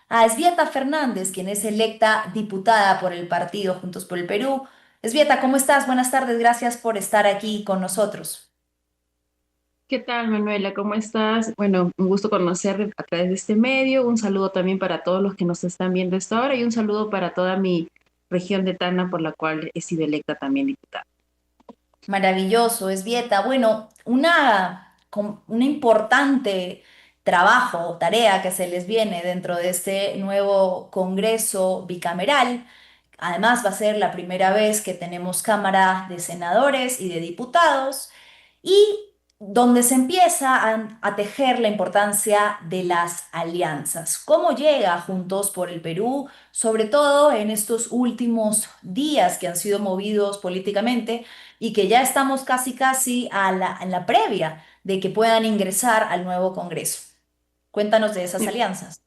a Esbieta Fernández, quien es electa diputada por el partido Juntos por el Perú. Esbieta, ¿cómo estás? Buenas tardes, gracias por estar aquí con nosotros. ¿Qué tal, Manuela? ¿Cómo estás? Bueno, un gusto conocerte a través de este medio. Un saludo también para todos los que nos están viendo esta hora y un saludo para toda mi región de Tacna, por la cual he sido electa también diputada. Maravilloso, Esbieta. Bueno, una importante trabajo, tarea que se les viene dentro de este nuevo Congreso bicameral. Además, va a ser la primera vez que tenemos Cámara de Senadores y de Diputados y donde se empieza a tejer la importancia de las alianzas. ¿Cómo llega Juntos por el Perú, sobre todo en estos últimos días que han sido movidos políticamente y que ya estamos casi en la previa de que puedan ingresar al nuevo Congreso? Cuéntanos de esas alianzas.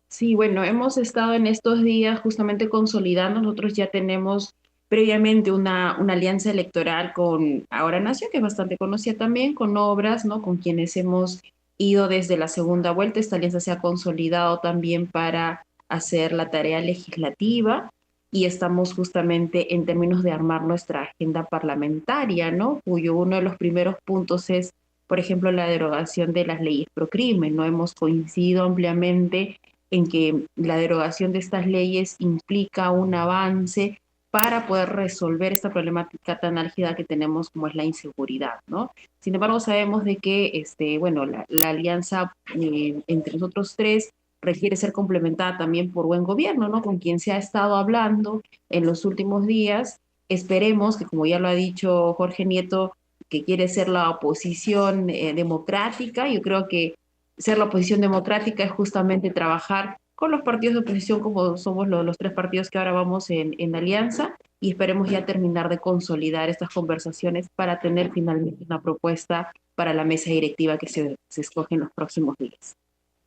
Sí, bueno, hemos estado en estos días justamente consolidando. Nosotros ya tenemos previamente una alianza electoral con Ahora Nación, que es bastante conocida también, con Obras, ¿no? Con quienes hemos ido desde la segunda vuelta. Esta alianza se ha consolidado también para hacer la tarea legislativa y estamos justamente en términos de armar nuestra agenda parlamentaria, ¿no? Cuyo uno de los primeros puntos es, por ejemplo, la derogación de las leyes pro crimen. No hemos coincidido ampliamente en que la derogación de estas leyes implica un avance para poder resolver esta problemática tan álgida que tenemos como es la inseguridad, ¿no? Sin embargo, sabemos de que, bueno, la alianza entre nosotros tres requiere ser complementada también por buen gobierno, ¿no? Con quien se ha estado hablando en los últimos días. Esperemos que, como ya lo ha dicho Jorge Nieto, que quiere ser la oposición democrática, yo creo que ser la oposición democrática es justamente trabajar con los partidos de oposición como somos los tres partidos que ahora vamos en alianza y esperemos ya terminar de consolidar estas conversaciones para tener finalmente una propuesta para la mesa directiva que se escoge en los próximos días.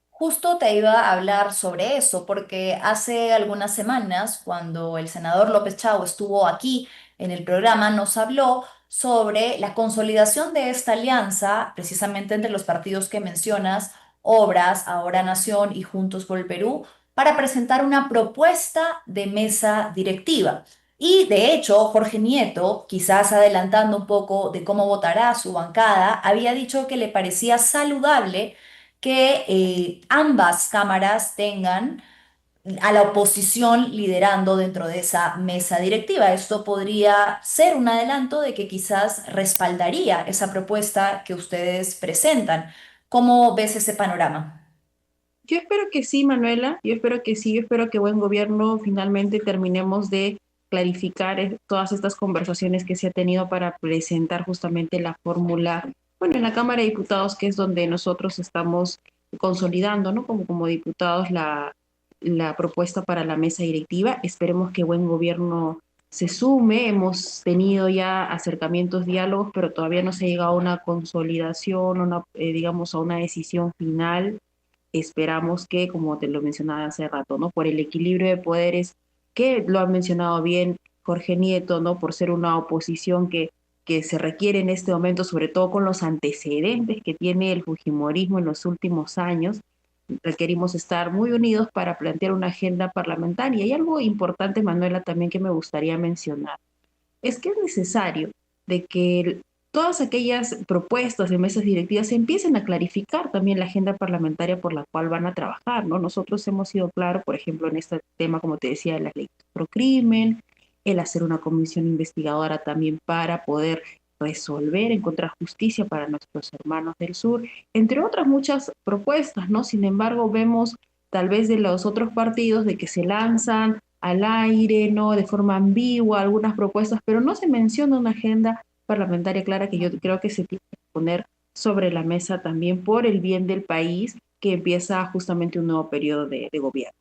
Justo te iba a hablar sobre eso, porque hace algunas semanas, cuando el senador López Chao estuvo aquí en el programa, nos habló sobre la consolidación de esta alianza, precisamente entre los partidos que mencionas, Obras, Ahora Nación y Juntos por el Perú, para presentar una propuesta de mesa directiva. Y de hecho, Jorge Nieto, quizás adelantando un poco de cómo votará su bancada, había dicho que le parecía saludable que ambas cámaras tengan a la oposición liderando dentro de esa mesa directiva. Esto podría ser un adelanto de que quizás respaldaría esa propuesta que ustedes presentan. ¿Cómo ves ese panorama? Yo espero que sí, Manuela, yo espero que sí, yo espero que buen gobierno finalmente terminemos de clarificar todas estas conversaciones que se ha tenido para presentar justamente la fórmula, bueno, en la Cámara de Diputados, que es donde nosotros estamos consolidando, ¿no? Como diputados la propuesta para la mesa directiva. Esperemos que buen gobierno se sume. Hemos tenido ya acercamientos, diálogos, pero todavía no se ha llegado a una consolidación, digamos, a una decisión final. Esperamos que, como te lo mencionaba hace rato, ¿no? Por el equilibrio de poderes, que lo ha mencionado bien Jorge Nieto, ¿no? Por ser una oposición que se requiere en este momento, sobre todo con los antecedentes que tiene el fujimorismo en los últimos años, requerimos estar muy unidos para plantear una agenda parlamentaria. Y algo importante, Manuela, también que me gustaría mencionar es que es necesario de que todas aquellas propuestas de mesas directivas empiecen a clarificar también la agenda parlamentaria por la cual van a trabajar, ¿no? Nosotros hemos sido claros, por ejemplo, en este tema, como te decía, de las leyes pro crimen, el hacer una comisión investigadora también para poder resolver, encontrar justicia para nuestros hermanos del sur, entre otras muchas propuestas, ¿no? Sin embargo, vemos tal vez de los otros partidos de que se lanzan al aire, ¿no? De forma ambigua algunas propuestas, pero no se menciona una agenda parlamentaria clara que yo creo que se tiene que poner sobre la mesa también por el bien del país que empieza justamente un nuevo periodo de gobierno.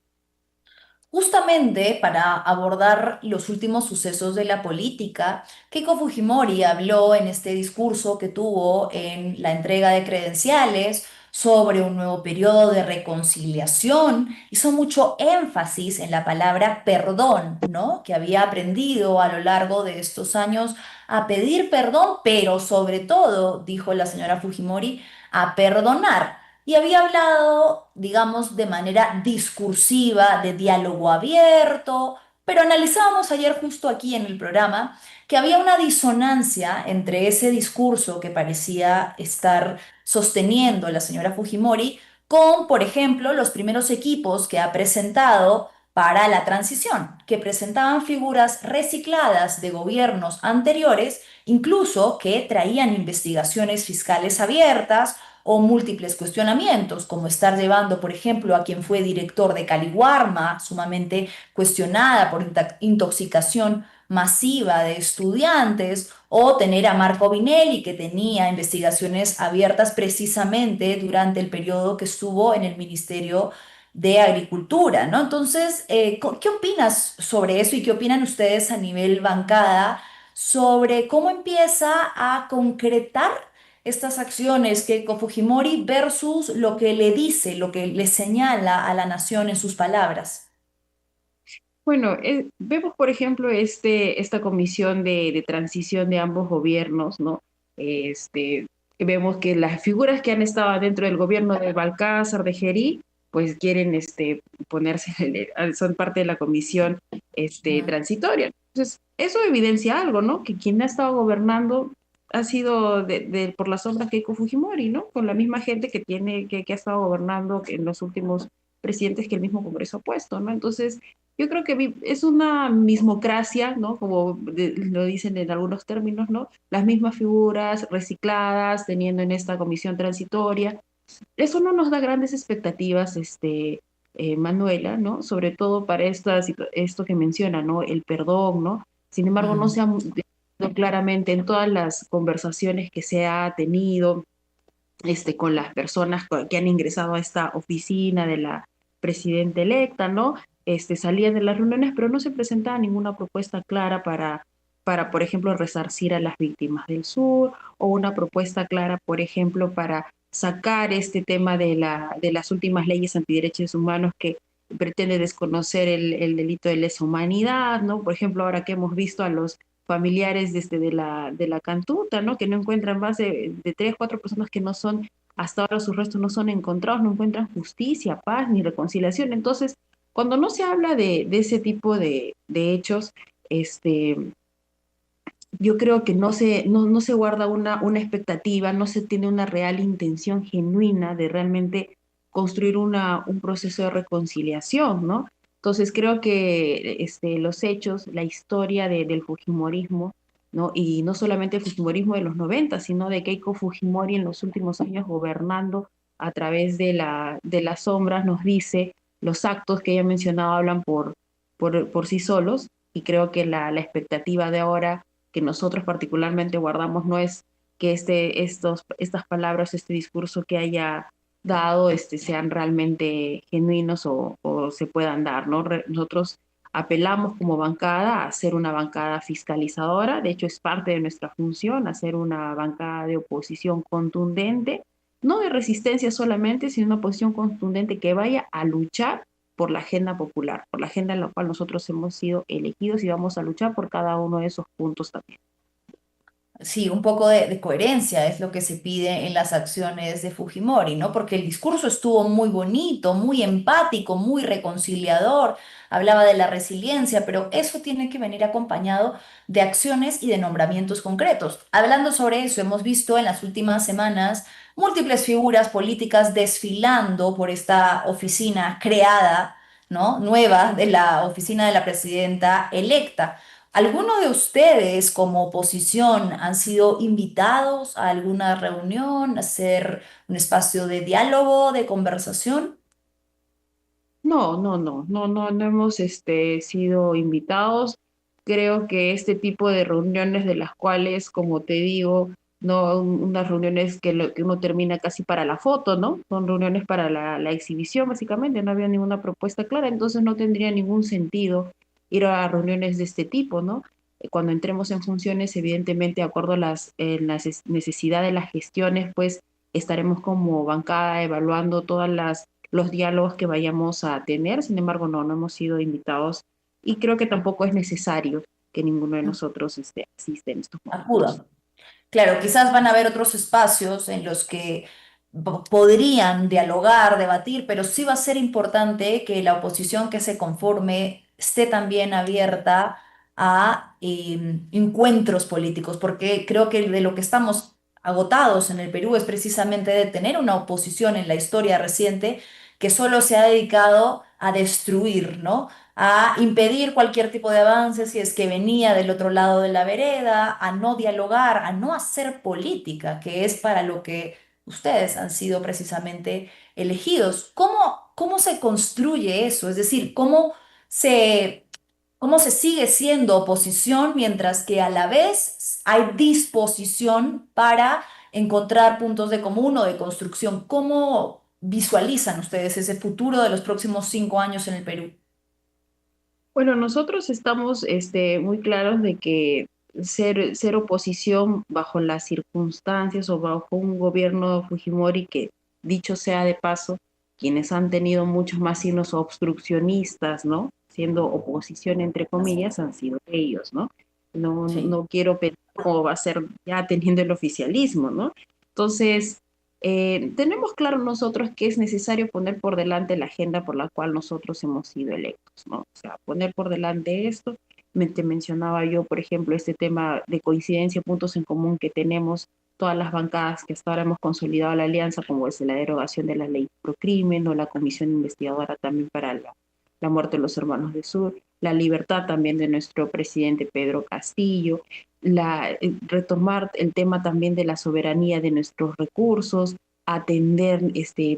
Justamente para abordar los últimos sucesos de la política, Keiko Fujimori habló en este discurso que tuvo en la entrega de credenciales sobre un nuevo periodo de reconciliación. Hizo mucho énfasis en la palabra perdón, ¿no? Que había aprendido a lo largo de estos años a pedir perdón, pero sobre todo, dijo la señora Fujimori, a perdonar. y había hablado, digamos, de manera discursiva, de diálogo abierto, pero analizábamos ayer justo aquí en el programa que había una disonancia entre ese discurso que parecía estar sosteniendo la señora Fujimori con, por ejemplo, los primeros equipos que ha presentado para la transición, que presentaban figuras recicladas de gobiernos anteriores, incluso que traían investigaciones fiscales abiertas o múltiples cuestionamientos, como estar llevando, por ejemplo, a quien fue director de Caliwarma, sumamente cuestionada por intoxicación masiva de estudiantes, o tener a Marco Vinelli, que tenía investigaciones abiertas precisamente durante el periodo que estuvo en el Ministerio de Agricultura, ¿no? Entonces, ¿qué opinas sobre eso y qué opinan ustedes a nivel bancada sobre cómo empieza a concretar estas acciones Keiko Fujimori versus lo que le dice, lo que le señala a la nación en sus palabras? Bueno, vemos, por ejemplo, esta comisión de transición de ambos gobiernos, ¿no? Vemos que las figuras que han estado dentro del gobierno de Balcázar, de Gerí, pues quieren ponerse, son parte de la comisión transitoria. Entonces, eso evidencia algo, ¿no? Que quien ha estado gobernando ha sido por las sombras Keiko Fujimori, ¿no? Con la misma gente que ha estado gobernando en los últimos presidentes que el mismo Congreso ha puesto, ¿no? Entonces, yo creo que es una mismocracia, ¿no? Como lo dicen en algunos términos, ¿no? Las mismas figuras recicladas, teniendo en esta comisión transitoria. Eso no nos da grandes expectativas, Manuela, ¿no? Sobre todo para esto que menciona, ¿no? El perdón, ¿no? Sin embargo, no se ha definido claramente en todas las conversaciones que se ha tenido, con las personas que han ingresado a esta oficina de la presidenta electa, ¿no? Salían de las reuniones, pero no se presentaba ninguna propuesta clara por ejemplo, resarcir a las víctimas del sur, o una propuesta clara, por ejemplo, para sacar este tema de las últimas leyes antiderechos humanos que pretende desconocer el delito de lesa humanidad, ¿no? Por ejemplo, ahora que hemos visto a los familiares de la Cantuta, ¿no? Que no encuentran más de tres, cuatro personas que no son, hasta ahora sus restos no son encontrados, no encuentran justicia, paz ni reconciliación. Entonces, cuando no se habla de ese tipo de hechos, este, yo creo que no se guarda una expectativa, no se tiene una real intención genuina de realmente construir un proceso de reconciliación, ¿no? Entonces creo que los hechos, la historia del Fujimorismo, ¿no? Y no solamente el Fujimorismo de los 90, sino de Keiko Fujimori en los últimos años gobernando a través de las sombras, nos dice, los actos que ella mencionaba hablan por sí solos, y creo que la expectativa de ahora que nosotros particularmente guardamos no es que estas palabras, este discurso que haya dado, sean realmente genuinos o se puedan dar, ¿no? Nosotros apelamos como bancada a ser una bancada fiscalizadora, de hecho es parte de nuestra función, hacer una bancada de oposición contundente, no de resistencia solamente, sino una oposición contundente que vaya a luchar por la agenda popular, por la agenda en la cual nosotros hemos sido elegidos, y vamos a luchar por cada uno de esos puntos también. Sí, un poco de coherencia es lo que se pide en las acciones de Fujimori, ¿no? Porque el discurso estuvo muy bonito, muy empático, muy reconciliador, hablaba de la resiliencia, pero eso tiene que venir acompañado de acciones y de nombramientos concretos. Hablando sobre eso, hemos visto en las últimas semanas múltiples figuras políticas desfilando por esta oficina creada, ¿no? Nueva de la oficina de la presidenta electa. ¿Alguno de ustedes como oposición han sido invitados a alguna reunión, a hacer un espacio de diálogo, de conversación? No hemos sido invitados. Creo que este tipo de reuniones de las cuales, como te digo, no unas reuniones que uno termina casi para la foto, ¿no? Son reuniones para la exhibición, básicamente, no había ninguna propuesta clara, entonces no tendría ningún sentido ir a reuniones de este tipo, ¿no? Cuando entremos en funciones, evidentemente, de acuerdo a las necesidades de las gestiones, pues estaremos como bancada evaluando todas los diálogos que vayamos a tener. Sin embargo, no hemos sido invitados, y creo que tampoco es necesario que ninguno de nosotros asiste en estos momentos. Acudan. Claro, quizás van a haber otros espacios en los que podrían dialogar, debatir, pero sí va a ser importante que la oposición que se conforme esté también abierta a encuentros políticos, porque creo que de lo que estamos agotados en el Perú es precisamente de tener una oposición en la historia reciente que solo se ha dedicado a destruir, ¿no? A impedir cualquier tipo de avance si es que venía del otro lado de la vereda, a no dialogar, a no hacer política, que es para lo que ustedes han sido precisamente elegidos. ¿Cómo se construye eso? Es decir, se, ¿cómo se sigue siendo oposición mientras que a la vez hay disposición para encontrar puntos de común o de construcción? ¿Cómo visualizan ustedes ese futuro de los próximos 5 años en el Perú? Bueno, nosotros estamos muy claros de que ser oposición bajo las circunstancias o bajo un gobierno Fujimori que, dicho sea de paso, quienes han tenido muchos más signos obstruccionistas, ¿no? Siendo oposición entre comillas, han sido ellos, ¿no? No, Sí. no quiero pensar cómo va a ser ya teniendo el oficialismo, ¿no? Entonces, tenemos claro nosotros que es necesario poner por delante la agenda por la cual nosotros hemos sido electos, ¿no? O sea, poner por delante esto. Te mencionaba yo, por ejemplo, este tema de coincidencia, puntos en común que tenemos todas las bancadas que hasta ahora hemos consolidado la alianza, como es la derogación de la ley procrimen o la comisión investigadora también para la muerte de los hermanos de Sur, la libertad también de nuestro presidente Pedro Castillo, retomar el tema también de la soberanía de nuestros recursos, atender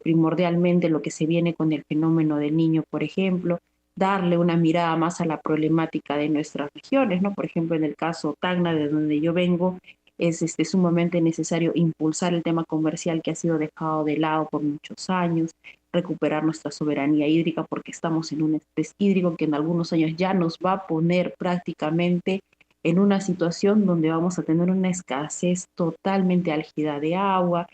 primordialmente lo que se viene con el fenómeno del niño, por ejemplo, darle una mirada más a la problemática de nuestras regiones, ¿no? Por ejemplo, en el caso Tacna, de donde yo vengo, es sumamente necesario impulsar el tema comercial que ha sido dejado de lado por muchos años, recuperar nuestra soberanía hídrica porque estamos en un estrés hídrico que en algunos años ya nos va a poner prácticamente en una situación donde vamos a tener una escasez totalmente álgida de agua,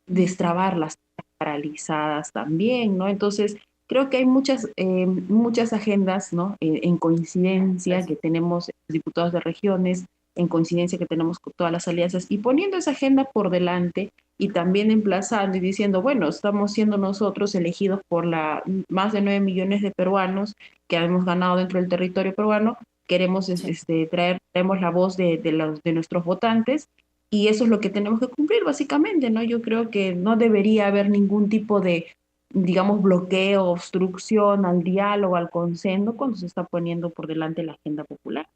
Ujú. destrabar las paralizadas también, ¿no? Entonces, creo que hay muchas agendas, ¿no? En coincidencia que tenemos diputados de regiones, en coincidencia que tenemos con todas las alianzas y poniendo esa agenda por delante y también emplazando y diciendo, bueno, estamos siendo nosotros elegidos por más de 9 millones de peruanos que hemos ganado dentro del territorio peruano, queremos Sí. traemos la voz de nuestros votantes y eso es lo que tenemos que cumplir, básicamente, ¿no? Yo creo que no debería haber ningún tipo de, digamos, bloqueo, obstrucción al diálogo, al consenso, cuando se está poniendo por delante la agenda popular.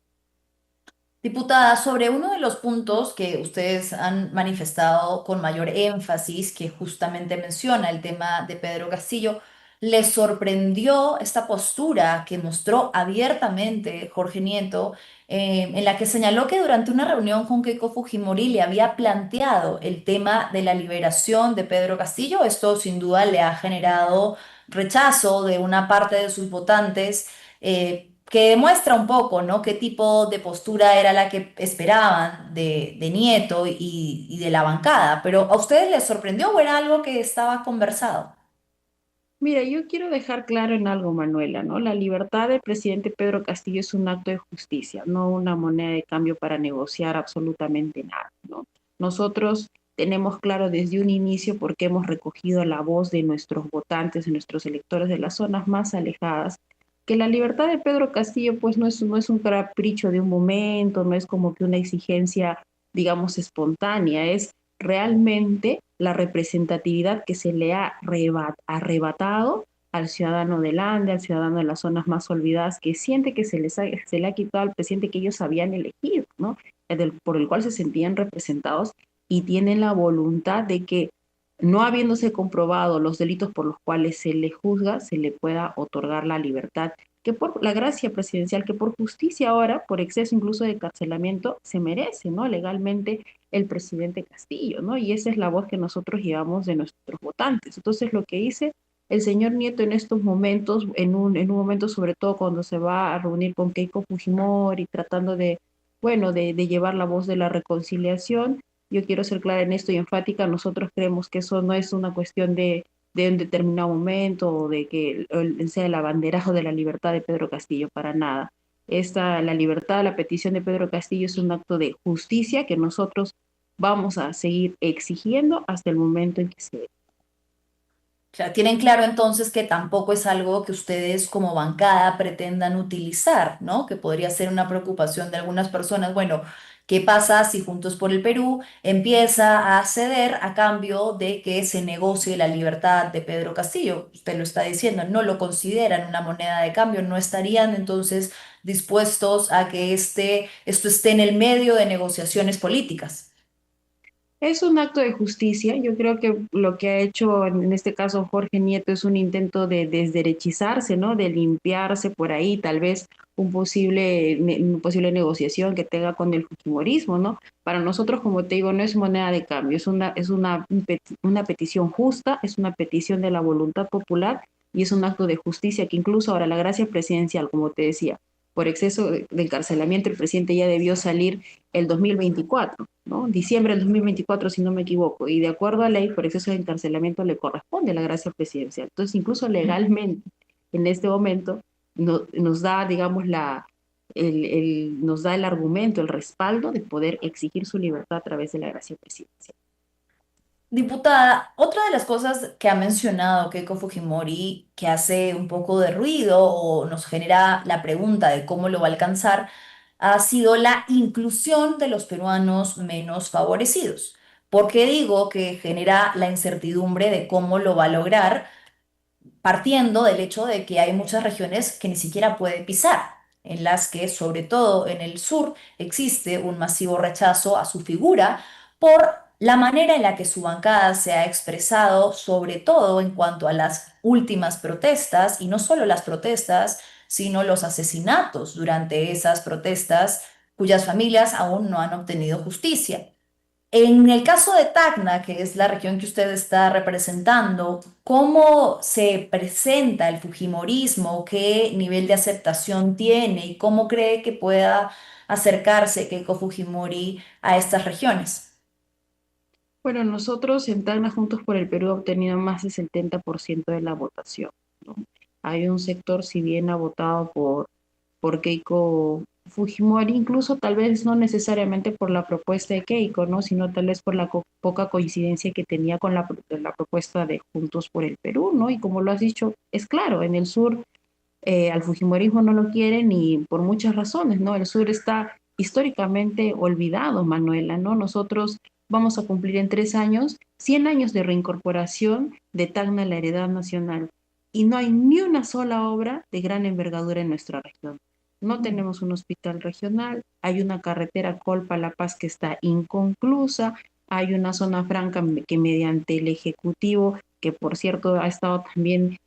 Diputada, sobre uno de los puntos que ustedes han manifestado con mayor énfasis, que justamente menciona el tema de Pedro Castillo, ¿les sorprendió esta postura que mostró abiertamente Jorge Nieto, en la que señaló que durante una reunión con Keiko Fujimori le había planteado el tema de la liberación de Pedro Castillo? Esto sin duda le ha generado rechazo de una parte de sus votantes, que demuestra un poco, ¿no? Qué tipo de postura era la que esperaban de Nieto y de la bancada. Pero ¿a ustedes les sorprendió o era algo que estaba conversado? Mira, yo quiero dejar claro en algo, Manuela, ¿no? La libertad del presidente Pedro Castillo es un acto de justicia, no una moneda de cambio para negociar absolutamente nada, ¿no? Nosotros tenemos claro desde un inicio porque hemos recogido la voz de nuestros votantes, de nuestros electores de las zonas más alejadas, que la libertad de Pedro Castillo pues no es un capricho de un momento, no es como que una exigencia, digamos, espontánea, es realmente la representatividad que se le ha arrebatado al ciudadano del Ande, al ciudadano de las zonas más olvidadas, que siente que se le ha quitado al presidente que ellos habían elegido, ¿no? Por el cual se sentían representados y tienen la voluntad de que, no habiéndose comprobado los delitos por los cuales se le juzga, se le pueda otorgar la libertad, que por la gracia presidencial, que por justicia ahora, por exceso incluso de carcelamiento, se merece, ¿no? Legalmente el presidente Castillo, ¿no? Y esa es la voz que nosotros llevamos de nuestros votantes. Entonces, lo que dice el señor Nieto en estos momentos, en un momento sobre todo cuando se va a reunir con Keiko Fujimori, tratando de llevar la voz de la reconciliación, yo quiero ser clara en esto y enfática, nosotros creemos que eso no es una cuestión de un determinado momento o de que sea el abanderajo de la libertad de Pedro Castillo, para nada. La libertad, la petición de Pedro Castillo es un acto de justicia que nosotros vamos a seguir exigiendo hasta el momento en que se dé. Claro, tienen claro entonces que tampoco es algo que ustedes como bancada pretendan utilizar, ¿no? Que podría ser una preocupación de algunas personas. Bueno, ¿qué pasa si Juntos por el Perú empieza a ceder a cambio de que se negocie la libertad de Pedro Castillo? Usted lo está diciendo, no lo consideran una moneda de cambio, no estarían entonces dispuestos a que esto esté en el medio de negociaciones políticas. Es un acto de justicia. Yo creo que lo que ha hecho en este caso Jorge Nieto es un intento de desderechizarse, ¿no? De limpiarse por ahí, tal vez una posible negociación que tenga con el fujimorismo, ¿no? Para nosotros, como te digo, no es moneda de cambio, una petición justa, es una petición de la voluntad popular y es un acto de justicia que incluso ahora la gracia presidencial, como te decía, por exceso de encarcelamiento, el presidente ya debió salir el 2024, ¿no? Diciembre del 2024, si no me equivoco, y de acuerdo a ley, por exceso de encarcelamiento le corresponde la gracia presidencial. Entonces, incluso legalmente, en este momento, nos da, digamos, nos da el argumento, el respaldo de poder exigir su libertad a través de la gracia presidencial. Diputada, otra de las cosas que ha mencionado Keiko Fujimori que hace un poco de ruido o nos genera la pregunta de cómo lo va a alcanzar ha sido la inclusión de los peruanos menos favorecidos. ¿Por qué digo que genera la incertidumbre de cómo lo va a lograr? Partiendo del hecho de que hay muchas regiones que ni siquiera puede pisar, en las que, sobre todo en el sur, existe un masivo rechazo a su figura por la manera en la que su bancada se ha expresado, sobre todo en cuanto a las últimas protestas, y no solo las protestas, sino los asesinatos durante esas protestas cuyas familias aún no han obtenido justicia. En el caso de Tacna, que es la región que usted está representando, ¿cómo se presenta el fujimorismo? ¿Qué nivel de aceptación tiene? ¿Y cómo cree que pueda acercarse Keiko Fujimori a estas regiones? Bueno, nosotros en Tacna Juntos por el Perú ha obtenido más del 70% de la votación, ¿no? Hay un sector, si bien ha votado por Keiko Fujimori, incluso tal vez no necesariamente por la propuesta de Keiko, ¿no? Sino tal vez por la poca coincidencia que tenía con la propuesta de Juntos por el Perú, ¿no? Y como lo has dicho, es claro, en el sur al fujimorismo no lo quieren y por muchas razones, ¿no? El sur está históricamente olvidado, Manuela, ¿no? Nosotros vamos a cumplir en 3 años 100 años de reincorporación de Tacna a la heredad nacional y no hay ni una sola obra de gran envergadura en nuestra región. No tenemos un hospital regional, hay una carretera Colpa-La Paz que está inconclusa, hay una zona franca que mediante el Ejecutivo, que por cierto ha estado también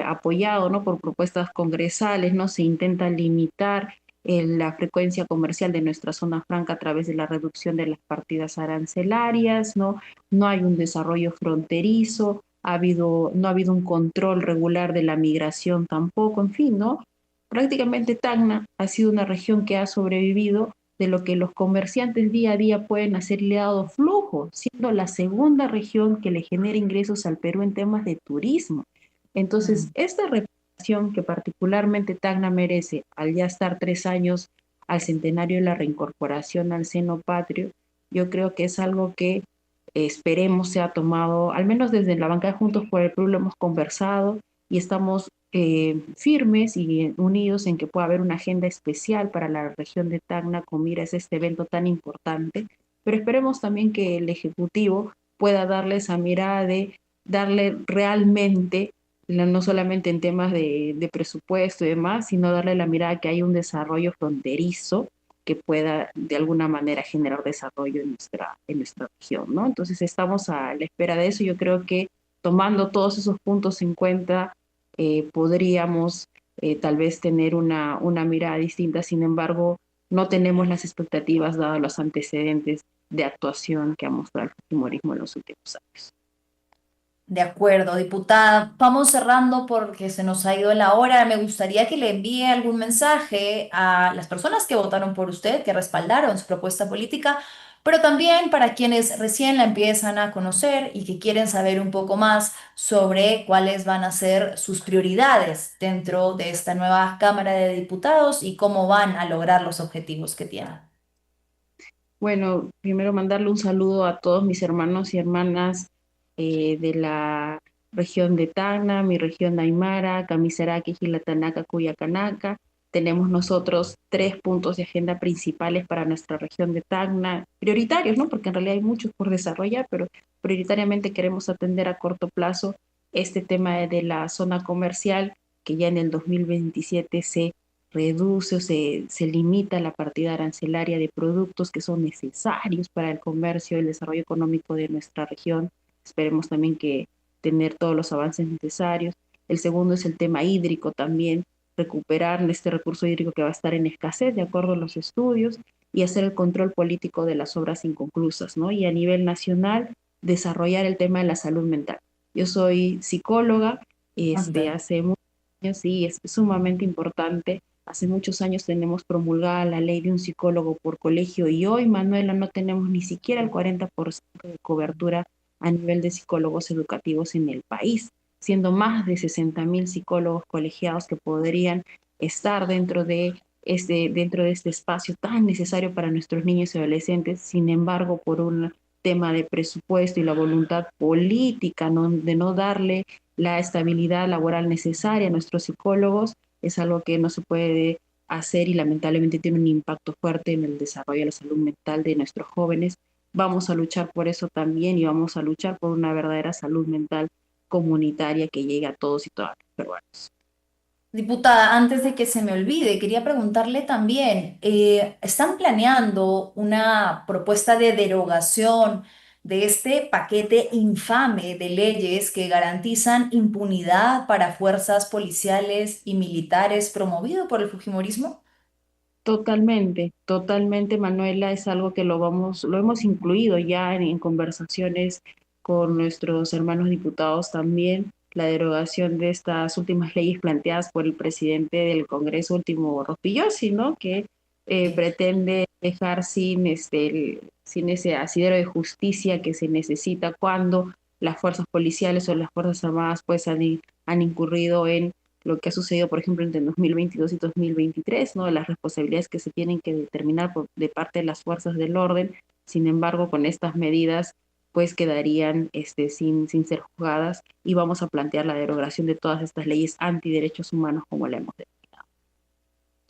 apoyado, ¿no? Por propuestas congresales, ¿no? Se intenta limitar la frecuencia comercial de nuestra zona franca a través de la reducción de las partidas arancelarias, ¿no? No hay un desarrollo fronterizo, no ha habido un control regular de la migración tampoco, en fin, ¿no? Prácticamente Tacna ha sido una región que ha sobrevivido de lo que los comerciantes día a día pueden hacer y le ha dado flujo, siendo la segunda región que le genera ingresos al Perú en temas de turismo. Entonces, Mm. esta reparación que particularmente Tacna merece al ya estar 3 años al centenario de la reincorporación al seno patrio, yo creo que es algo que esperemos sea tomado, al menos desde la banca de Juntos por el Perú lo hemos conversado y estamos firmes y unidos en que pueda haber una agenda especial para la región de Tacna con miras a este evento tan importante, pero esperemos también que el Ejecutivo pueda darle esa mirada de darle realmente, no solamente en temas de presupuesto y demás, sino darle la mirada que hay un desarrollo fronterizo que pueda de alguna manera generar desarrollo en nuestra región, ¿no? Entonces estamos a la espera de eso. Yo creo que tomando todos esos puntos en cuenta, podríamos tal vez tener una mirada distinta. Sin embargo, no tenemos las expectativas dados los antecedentes de actuación que ha mostrado el fujimorismo en los últimos años. De acuerdo, diputada. Vamos cerrando porque se nos ha ido la hora. Me gustaría que le envíe algún mensaje a las personas que votaron por usted, que respaldaron su propuesta política, pero también para quienes recién la empiezan a conocer y que quieren saber un poco más sobre cuáles van a ser sus prioridades dentro de esta nueva Cámara de Diputados y cómo van a lograr los objetivos que tienen. Bueno, primero mandarle un saludo a todos mis hermanos y hermanas de la región de Tacna, mi región Aymara, Camisaraki, Gilatanaca, Cuyacanaca. Tenemos nosotros 3 puntos de agenda principales para nuestra región de Tacna, prioritarios, ¿no? Porque en realidad hay muchos por desarrollar, pero prioritariamente queremos atender a corto plazo este tema de la zona comercial, que ya en el 2027 se reduce o se limita la partida arancelaria de productos que son necesarios para el comercio y el desarrollo económico de nuestra región. Esperemos también que tener todos los avances necesarios. El segundo es el tema hídrico también, recuperar este recurso hídrico que va a estar en escasez de acuerdo a los estudios y hacer el control político de las obras inconclusas, ¿no? Y a nivel nacional, desarrollar el tema de la salud mental. Yo soy psicóloga, Anda. hace muchos años sí, es sumamente importante. Hace muchos años tenemos promulgada la ley de un psicólogo por colegio y hoy, Manuela, no tenemos ni siquiera el 40% de cobertura a nivel de psicólogos educativos en el país, siendo más de 60.000 psicólogos colegiados que podrían estar dentro de este espacio tan necesario para nuestros niños y adolescentes. Sin embargo, por un tema de presupuesto y la voluntad política, ¿no?, de no darle la estabilidad laboral necesaria a nuestros psicólogos, es algo que no se puede hacer y lamentablemente tiene un impacto fuerte en el desarrollo de la salud mental de nuestros jóvenes. Vamos a luchar por eso también y vamos a luchar por una verdadera salud mental comunitaria que llegue a todos y todas los peruanos. Diputada, antes de que se me olvide, quería preguntarle también, ¿están planeando una propuesta de derogación de este paquete infame de leyes que garantizan impunidad para fuerzas policiales y militares promovido por el Fujimorismo? Totalmente, totalmente, Manuela, es algo que lo hemos incluido ya en conversaciones con nuestros hermanos diputados también, la derogación de estas últimas leyes planteadas por el presidente del Congreso último, Rospigliosi, ¿no? Que Sí. pretende dejar sin ese asidero de justicia que se necesita cuando las fuerzas policiales o las fuerzas armadas pues han incurrido en lo que ha sucedido, por ejemplo, entre 2022 y 2023, ¿no? Las responsabilidades que se tienen que determinar de parte de las fuerzas del orden. Sin embargo, con estas medidas, pues quedarían sin ser juzgadas y vamos a plantear la derogación de todas estas leyes antiderechos humanos como la hemos denominado.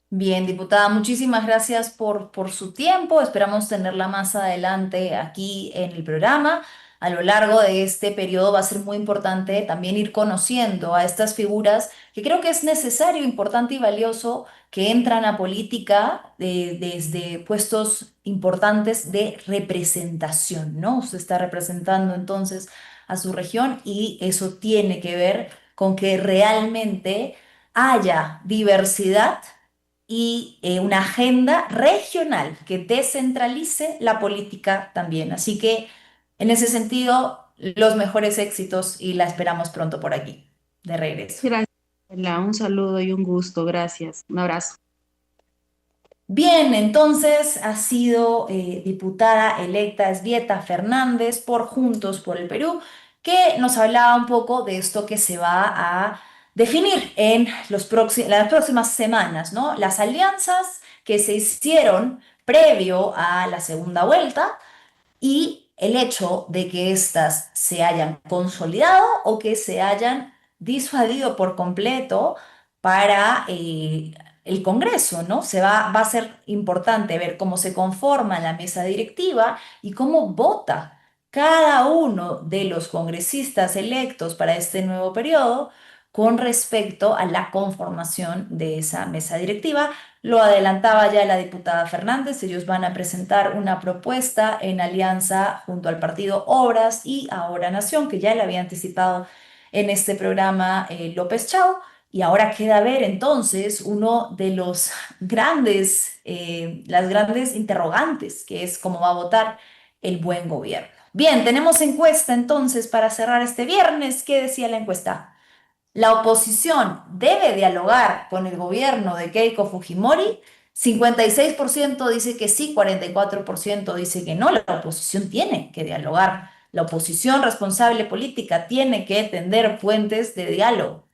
Bien, diputada, muchísimas gracias por su tiempo. Esperamos tenerla más adelante aquí en el programa. A lo largo de este periodo va a ser muy importante también ir conociendo a estas figuras que creo que es necesario, importante y valioso que entran a política desde puestos importantes de representación, ¿no? Usted está representando entonces a su región y eso tiene que ver con que realmente haya diversidad y una agenda regional que descentralice la política también. Así que en ese sentido, los mejores éxitos y la esperamos pronto por aquí, de regreso. Gracias, Ela, un saludo y un gusto. Gracias. Un abrazo. Bien, entonces ha sido diputada electa Esbieta Fernández por Juntos por el Perú, que nos hablaba un poco de esto que se va a definir en las próximas semanas, ¿no? Las alianzas que se hicieron previo a la segunda vuelta y el hecho de que éstas se hayan consolidado o que se hayan disuadido por completo para el Congreso, ¿no? Va a ser importante ver cómo se conforma la mesa directiva y cómo vota cada uno de los congresistas electos para este nuevo periodo con respecto a la conformación de esa mesa directiva. Lo adelantaba ya la diputada Fernández, ellos van a presentar una propuesta en alianza junto al partido Obras y Ahora Nación, que ya le había anticipado en este programa López Chau. Y ahora queda ver entonces uno de los las grandes interrogantes, que es cómo va a votar el buen gobierno. Bien, tenemos encuesta entonces para cerrar este viernes. ¿Qué decía la encuesta? La oposición debe dialogar con el gobierno de Keiko Fujimori. 56% dice que sí, 44% dice que no. La oposición tiene que dialogar. La oposición responsable política tiene que tender puentes de diálogo.